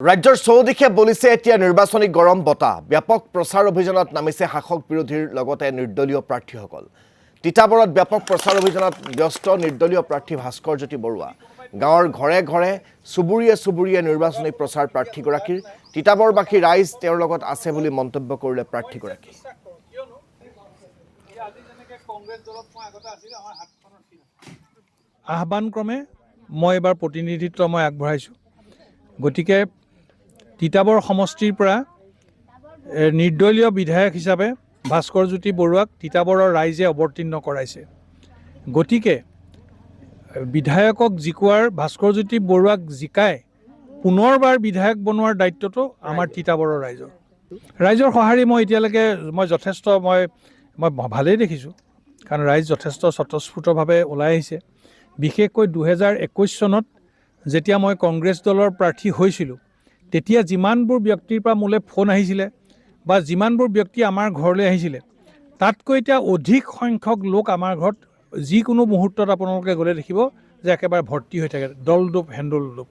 ৰাজ্যৰ চৌদিশে বলিছে এতিয়া নিৰ্বাচনী গৰম বতাহ ব্যাপক প্ৰচাৰ অভিযানত নামিছে শাসক বিৰোধীৰ লগতে নিৰ্দলীয় প্ৰাৰ্থীসকল তিতাবৰত ব্যাপক প্ৰচাৰ অভিযানত ব্যস্ত নিৰ্দলীয় প্ৰাৰ্থী ভাস্কৰজ্যোতি বৰুৱা গাঁৱৰ ঘৰে ঘৰে চুবুৰীয়ে নিৰ্বাচনী প্ৰচাৰ প্ৰাৰ্থীগৰাকীৰ তিতাবৰবাসী ৰাইজ তেওঁৰ লগত আছে বুলি মন্তব্য কৰিলে প্ৰাৰ্থীগৰাকী আহ্বানক্ৰমে মই এবাৰ প্ৰতিনিধিত্ব মই আগবঢ়াইছোঁ গতিকে তিতাবৰ সমষ্টিৰ পৰা নিৰ্দলীয় বিধায়ক হিচাপে ভাস্কৰজ্যোতি বৰুৱাক তিতাবৰৰ ৰাইজে অৱতীৰ্ণ কৰাইছে গতিকে বিধায়কক জিকোৱাৰ ভাস্কৰজ্যোতি বৰুৱাক জিকাই পুনৰবাৰ বিধায়ক বনোৱাৰ দায়িত্বটো আমাৰ তিতাবৰৰ ৰাইজৰ সঁহাৰি মই এতিয়ালৈকে যথেষ্ট মই ভালেই দেখিছোঁ কাৰণ ৰাইজ যথেষ্ট স্বতঃস্ফূৰ্তভাৱে ওলাই আহিছে বিশেষকৈ 2021 চনত যেতিয়া মই কংগ্ৰেছ দলৰ প্ৰাৰ্থী হৈছিলোঁ তেতিয়া যিমানবোৰ ব্যক্তিৰ পৰা মোলৈ ফোন আহিছিলে বা যিমানবোৰ ব্যক্তি আমাৰ ঘৰলৈ আহিছিলে তাতকৈ এতিয়া অধিক সংখ্যক লোক আমাৰ ঘৰত যিকোনো মুহূৰ্তত আপোনালোকে গ'লে দেখিব যে একেবাৰে ভৰ্তি হৈ থাকে দলদোপ হেণ্ডলদোপ